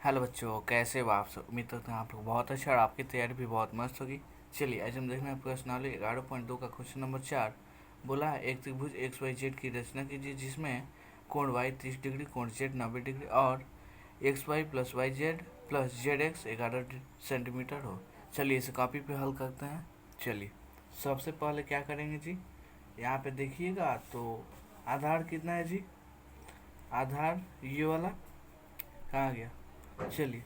Hello बच्चों, कैसे हो आप सब। उम्मीद करते हैं आप लोग बहुत अच्छा और आपकी तैयारी भी बहुत मस्त होगी। चलिए आज हम देखना है प्रश्नावली 11.2 का क्वेश्चन नंबर 4। बोला है एक त्रिभुज एक्स वाई जेड की रचना कीजिए जिसमें कोण वाई 30 डिग्री, कोण जेड 90 डिग्री और X Y plus Y Z plus Z X 11 centimetre हो। चलिए इसे कॉपी पे हल करते हैं। चलिए सबसे पहले क्या करेंगे जी, यहाँ पे देखिएगा तो आधार कितना है जी। आधार ये वाला कहाँ गया। चलिए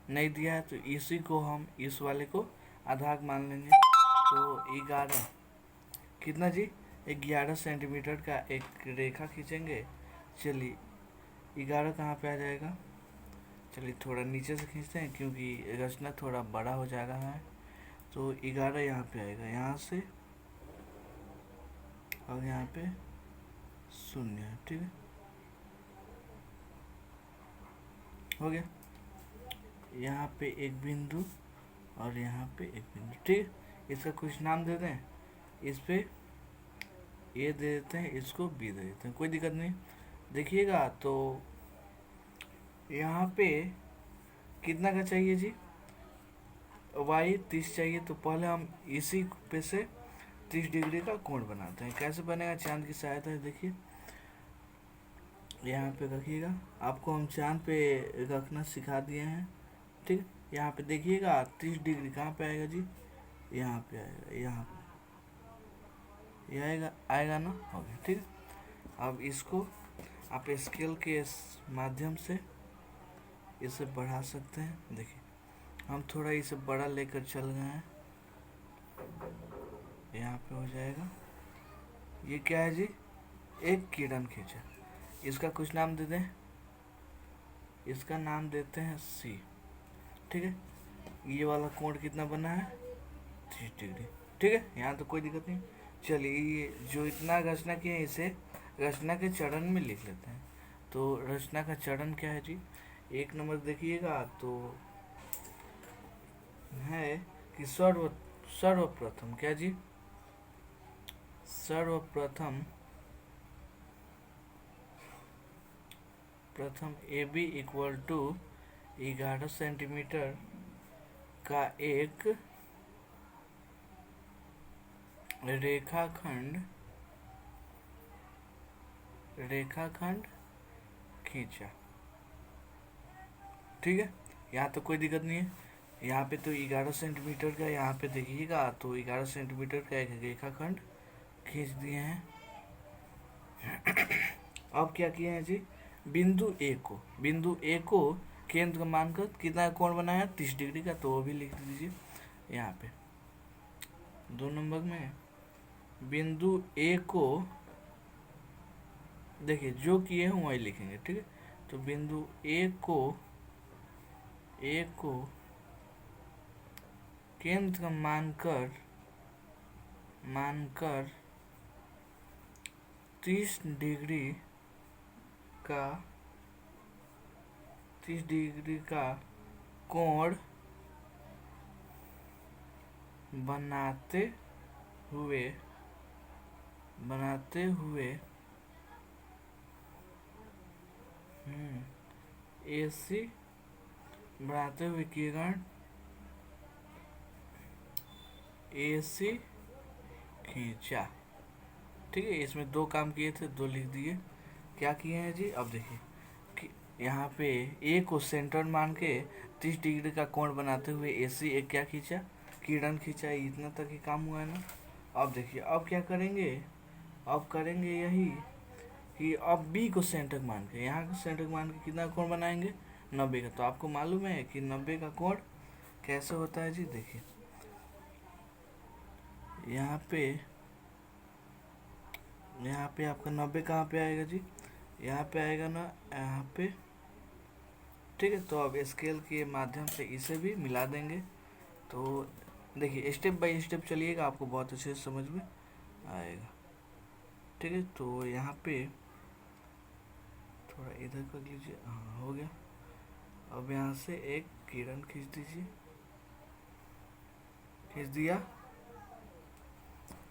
नहीं दिया है तो इसी को हम इस वाले को आधार मान लेंगे। तो 11 कितना जी, 11 सेंटीमीटर का एक रेखा खींचेंगे। चलिए 11 कहाँ पे आ जाएगा। चलिए थोड़ा नीचे से खींचते हैं क्योंकि रचना थोड़ा बड़ा हो जा रहा है। तो 11 यहाँ पे आएगा, यहाँ से और यहाँ पे शून्य। ठीक है, हो गया। यहाँ पे एक बिंदु और यहाँ पे एक बिंदु। ठीक है, इसका कुछ नाम दे दें। इस पे ए दे देते हैं, इसको बी दे देते हैं, कोई दिक्कत नहीं। देखिएगा तो यहाँ पे कितना का चाहिए जी, वाई 30 चाहिए। तो पहले हम इसी पे से 30 डिग्री का कोण बनाते हैं। कैसे बनेगा, चांद की सहायता है। देखिए यहाँ पे रखिएगा, आपको हम चांद पे रखना सिखा दिए हैं। ठीक है, यहाँ पे देखिएगा 30 डिग्री कहाँ पे आएगा जी, यहाँ पे आएगा, यहाँ पे ये आएगा, आएगा ना। हो गया। ठीक है, अब इसको आप स्केल के माध्यम से इसे बढ़ा सकते हैं। देखिए हम थोड़ा इसे बड़ा लेकर चल गए हैं, यहाँ पे हो जाएगा। ये क्या है जी, एक किरण खींचा। इसका कुछ नाम दे दें, इसका नाम देते हैं सी। ठीक है, ये वाला कोण कितना बना है, 30 डिग्री। ठीक है, यहाँ तो कोई दिक्कत नहीं। चलिए ये जो इतना रचना किए इसे रचना के चरण में लिख लेते हैं। तो रचना का चरण क्या है जी, एक नंबर देखिएगा तो है कि सर्वप्रथम क्या जी, सर्वप्रथम A B equal to 11 centimetre का एक रेखाखंड खींचा। ठीक है, यहाँ तो कोई दिक्कत नहीं है। यहाँ पे तो 11 सेंटीमीटर का, यहाँ पे देखिएगा तो 11 सेंटीमीटर का एक रेखाखंड खींच दिए हैं। अब क्या किए हैं जी, बिंदु ए को केंद्र मानकर कितना कोण बनाया, 30 डिग्री का। तो वो भी लिख दीजिए यहाँ पे 2 नंबर में। बिंदु ए को देखिए जो किए हैं वही लिखेंगे। ठीक है, तो बिंदु ए को केंद्र मानकर 30 डिग्री का 30 डिग्री का कोण बनाते हुए एसी बनाते हुए किरण एसी खींचा। ठीक है, इसमें 2 काम किए थे, 2 लिख दिए। क्या किए हैं जी, अब देखिए कि यहाँ पे ए को सेंटर मान के 30 डिग्री का कोण बनाते हुए एसी एक क्या खींचा, किरण खींचा। इतना तक ही काम हुआ है ना। अब देखिए अब क्या करेंगे, अब करेंगे यही कि अब बी को सेंटर मान के, यहाँ को सेंटर मान के कितना कोण बनाएंगे, 90 का। तो आपको मालूम है कि 90 का कोण कैसे होता है जी। देखिए यहाँ पे आपका 90 कहाँ पे आएगा जी, यहाँ पे आएगा ना, यहाँ पे। ठीक है, तो अब स्केल के माध्यम से इसे भी मिला देंगे। तो देखिए स्टेप बाय स्टेप चलिएगा, आपको बहुत अच्छे से समझ में आएगा। ठीक है, तो यहाँ पे थोड़ा इधर कर लीजिए, हाँ हो गया। अब यहाँ से एक किरण खींच दीजिए, खींच दिया।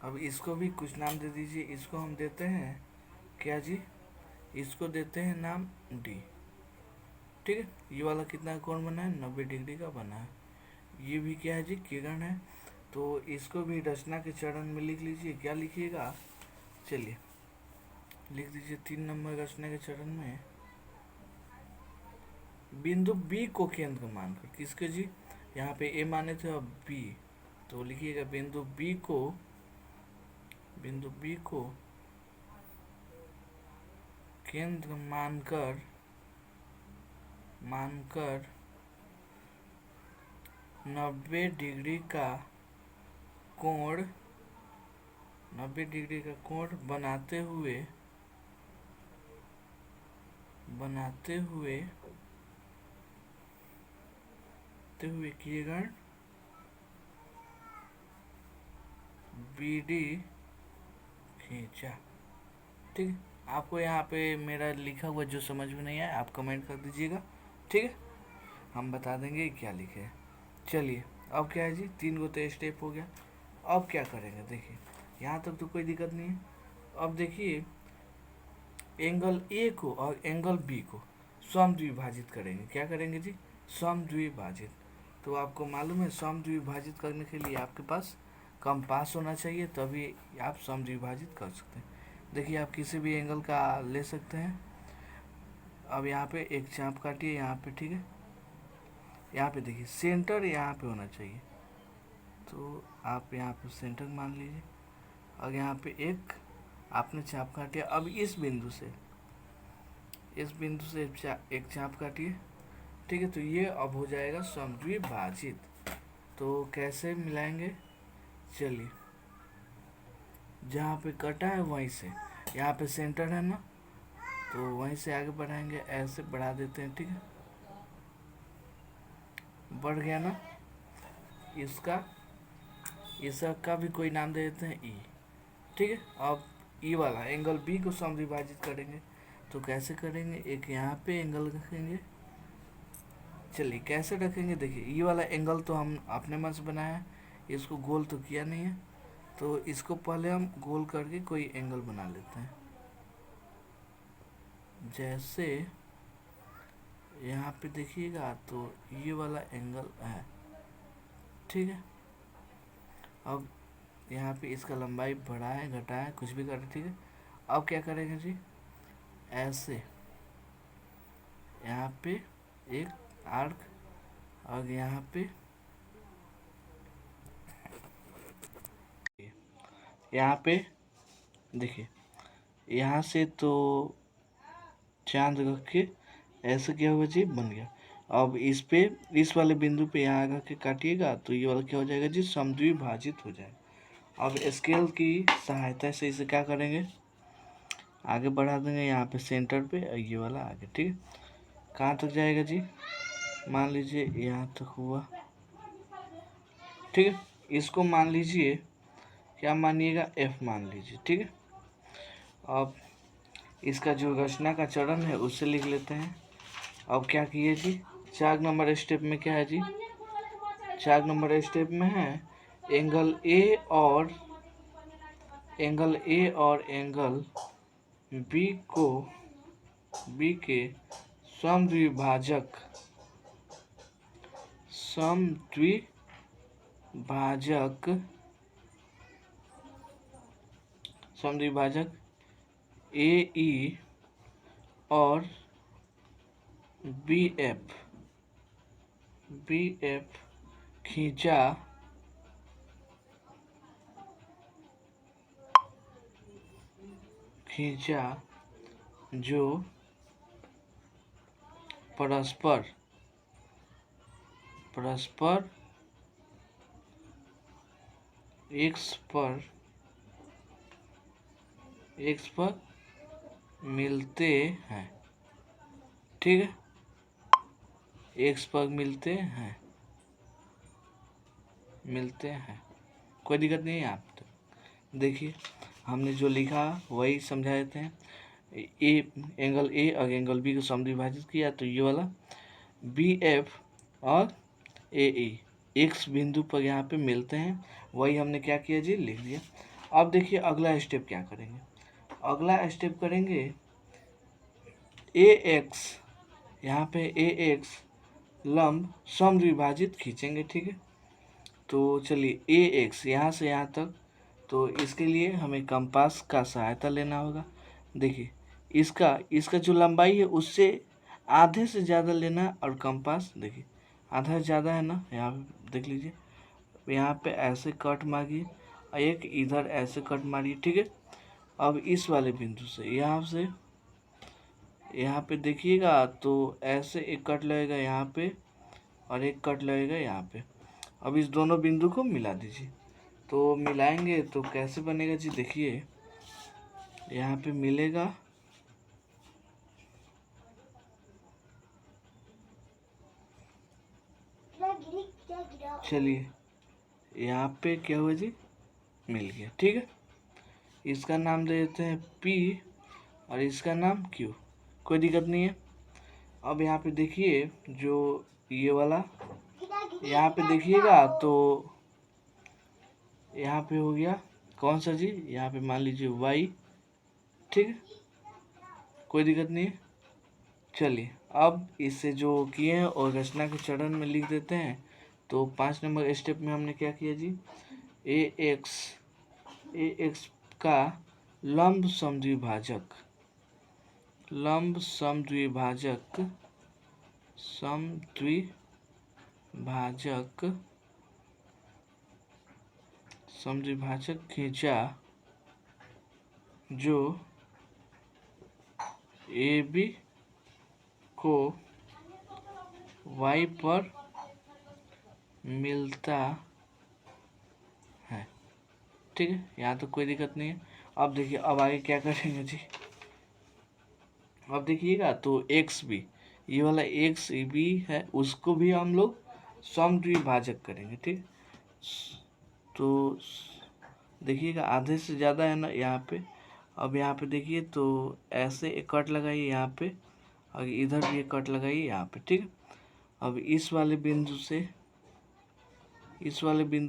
अब इसको भी कुछ नाम दे दीजिए। इसको हम देते हैं क्या जी, इसको देते हैं नाम डी। ठीक है, ये वाला कितना कोण बना है, 90 डिग्री का बना है। ये भी क्या है जी, किरण है। तो इसको भी रचना के चरण में लिख लीजिए। क्या लिखिएगा, चलिए लिख दीजिए 3 नंबर रचना के चरण में बिंदु बी को केंद्र मानकर। किसके जी, यहाँ पे ए माने थे, अब बी, तो लिखिएगा बिंदु बी को केंद्र मानकर 90 डिग्री का कोण 90 डिग्री का कोण बनाते हुए किरण बीडी खींचा। ठीक है, आपको यहाँ पे मेरा लिखा हुआ जो समझ में नहीं आया आप कमेंट कर दीजिएगा। ठीक है, हम बता देंगे क्या लिखे है। चलिए अब क्या है जी, 3 तो स्टेप हो गया। अब क्या करेंगे, देखिए यहाँ तक तो कोई दिक्कत नहीं है। अब देखिए एंगल ए को और एंगल बी को समद्विभाजित करेंगे। क्या करेंगे जी, समद्विभाजित। तो आपको मालूम है समद्विभाजित करने के लिए आपके पास कंपास होना चाहिए, तभी आप समद्विभाजित कर सकते हैं। देखिए आप किसी भी एंगल का ले सकते हैं। अब यहाँ पे एक चाप काटिए यहाँ पे, ठीक है। यहाँ पे देखिए सेंटर यहाँ पे होना चाहिए, तो आप यहाँ पे सेंटर मान लीजिए। और यहाँ पे एक आपने चाप काटिया। अब इस बिंदु से एक चाप काटिए, ठीक है। तो ये अब हो जाएगा समद्विभाजित। तो कैसे मिलाएंगे, चलिए जहाँ पे कटा है वहीं से, यहाँ पे सेंटर है ना, तो वहीं से आगे बढ़ाएंगे, ऐसे बढ़ा देते हैं, ठीक है। बढ़ गया ना, इसका भी कोई नाम दे देते हैं ई, ठीक है। अब ई वाला एंगल बी को समद्विभाजित करेंगे, तो कैसे करेंगे, एक यहाँ पे एंगल रखेंगे। चलिए कैसे रखेंगे, देखिए ई वाला एंगल तो हम अपने मन से बनाया है, इसको गोल तो किया नहीं है, तो इसको पहले हम गोल करके कोई एंगल बना लेते हैं। जैसे यहाँ पे देखिएगा तो ये वाला एंगल है, ठीक है। अब यहाँ पे इसका लंबाई बढ़ाए घटाए कुछ भी करें, ठीक है। अब क्या करेंगे जी, ऐसे यहाँ पे एक आर्क, और यहाँ पे देखिए यहाँ से तो चांद रख के ऐसे क्या होगा जी, बन गया। अब इस वाले बिंदु पे यहाँ आकर के काटिएगा, तो ये वाला क्या हो जाएगा जी, समद्विभाजित हो जाएगा। अब स्केल की सहायता से इसे क्या करेंगे, आगे बढ़ा देंगे यहाँ पे सेंटर पे, और ये वाला आगे, ठीक है। कहाँ तक जाएगा जी, मान लीजिए यहाँ तक हुआ, ठीक है। इसको मान लीजिए, क्या मानिएगा, एफ मान लीजिए, ठीक है। अब इसका जो रचना का चरण है उससे लिख लेते हैं। अब क्या किए जी, 4 नंबर स्टेप में क्या है जी, 4 नंबर स्टेप में है एंगल ए और एंगल बी के समद्विभाजक ए ई और बी एफ खींचा जो परस्पर एक्स पर मिलते हैं, ठीक है। एक्स पर मिलते हैं, कोई दिक्कत नहीं है। आप तो देखिए हमने जो लिखा वही समझा देते हैं। एंगल ए और एंगल बी को समद्विभाजित किया, तो ये वाला बी एफ और ए ई एक्स बिंदु पर यहाँ पे मिलते हैं, वही हमने क्या किया जी, लिख दिया। अब देखिए अगला स्टेप क्या करेंगे, अगला स्टेप करेंगे ए यहाँ पे ए एक्स लंब समद्विभाजित खींचेंगे, ठीक है। तो चलिए ए एक्स यहाँ से यहाँ तक, तो इसके लिए हमें कंपास का सहायता लेना होगा। देखिए इसका इसका जो लंबाई है उससे आधे से ज़्यादा लेना, और कंपास देखिए आधा ज़्यादा है ना, यहाँ पे देख लीजिए, यहाँ पे ऐसे कट मारिए, एक इधर ऐसे कट मारिए, ठीक है। अब इस वाले बिंदु से यहाँ पे देखिएगा तो ऐसे एक कट लगेगा यहाँ पे और एक कट लगेगा यहाँ पे। अब इस दोनों बिंदु को मिला दीजिए। तो मिलाएंगे तो कैसे बनेगा जी, देखिए यहाँ पे मिलेगा, चलिए यहाँ पे क्या हुआ जी, मिल गया, ठीक है। इसका नाम दे देते हैं P और इसका नाम Q, कोई दिक्कत नहीं है। अब यहाँ पे देखिए जो ये वाला यहाँ पे देखिएगा तो यहाँ पे हो गया कौन सा जी, यहाँ पे मान लीजिए Y, ठीक है, कोई दिक्कत नहीं है। चलिए अब इससे जो किए हैं और रचना के चरण में लिख देते हैं। तो 5 नंबर स्टेप में हमने क्या किया जी, ए एक्स का लंब समद्विभाजक खींचा जो ए बी को y पर मिलता है, ठीक है। यहाँ तो कोई दिक्कत नहीं है। अब देखिए अब आगे क्या करेंगे जी, अब देखिएगा तो एक्स बी, ये वाला एक्स बी है उसको भी हम लोग समद्विभाजक करेंगे, ठीक। तो देखिएगा आधे से ज़्यादा है ना यहाँ पे। अब यहाँ पे देखिए तो ऐसे एक कट लगाइए यहाँ पे और इधर भी एक कट लगाइए यहाँ पे, ठीक है। अब इस वाले बिंदु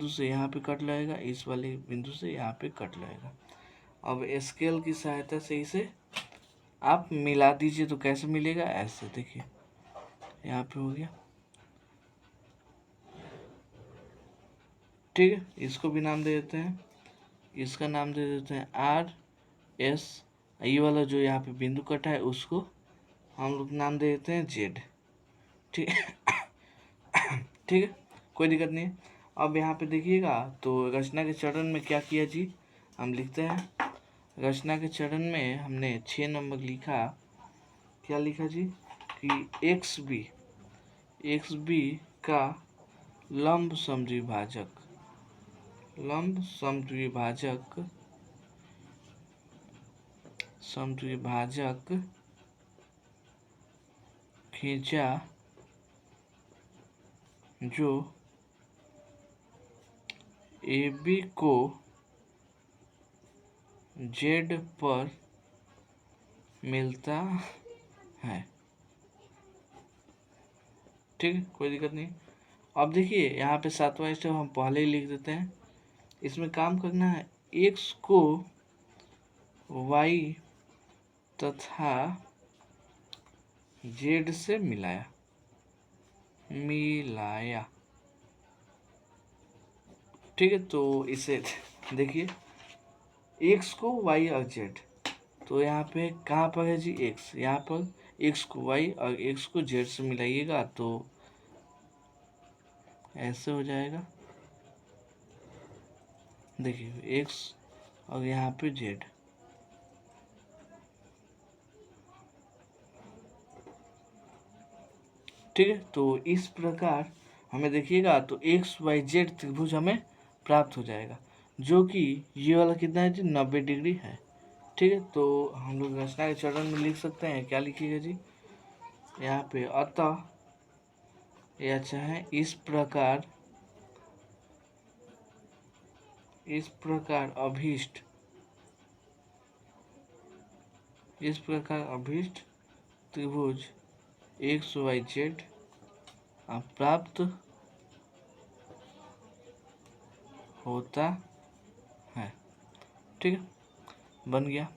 से यहाँ पे कट लगेगा, इस वाले बिंदु से यहाँ पे कट लगेगा। अब स्केल की सहायता से इसे आप मिला दीजिए। तो कैसे मिलेगा, ऐसे देखिए यहाँ पे हो गया, ठीक है। इसको भी नाम दे देते हैं, इसका नाम दे देते हैं आर एस, ये वाला जो यहाँ पे बिंदु कटा है उसको हम लोग नाम दे देते हैं जेड, ठीक ठीक है, कोई दिक्कत नहीं है। अब यहाँ पे देखिएगा तो रचना के चरण में क्या किया जी, हम लिखते हैं रचना के चरण में हमने 6 नंबर लिखा, क्या लिखा जी कि एक्स बी का लंब समद्विभाजक खींचा जो ए बी को जेड पर मिलता है, ठीक है, कोई दिक्कत नहीं। अब देखिए यहाँ पे 7वां स्टेप हम पहले ही लिख देते हैं। इसमें काम करना है, एक्स को वाई तथा जेड से मिलाया, ठीक है। तो इसे देखिए एक्स को वाई और जेड, तो यहाँ पे कहाँ पर है जी एक्स, यहाँ पर एक्स को वाई और एक्स को जेड से मिलाइएगा तो ऐसे हो जाएगा, देखिए एक्स और यहाँ पे जेड, ठीक है। तो इस प्रकार हमें देखिएगा तो एक्स वाई जेड त्रिभुज हमें प्राप्त हो जाएगा, जो कि ये वाला कितना है जी 90 डिग्री है, ठीक है। तो हम लोग रचना के चरण में लिख सकते हैं, क्या लिखिएगा जी यहाँ पे, अतः या चाहे इस अभीष्ट त्रिभुज एक्स वाई जेड प्राप्त होता है, ठीक है, बन गया।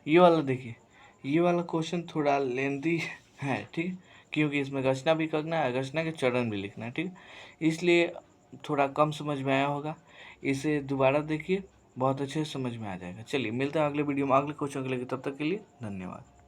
ये वाला देखिए, ये वाला क्वेश्चन थोड़ा लेंथी है, ठीक है, क्योंकि इसमें रचना भी करना है, रचना के चरण भी लिखना है, ठीक है। इसलिए थोड़ा कम समझ में आया होगा, इसे दोबारा देखिए, बहुत अच्छे से समझ में आ जाएगा। चलिए मिलते हैं अगले वीडियो में अगले क्वेश्चन के लिए, तब तक के लिए धन्यवाद।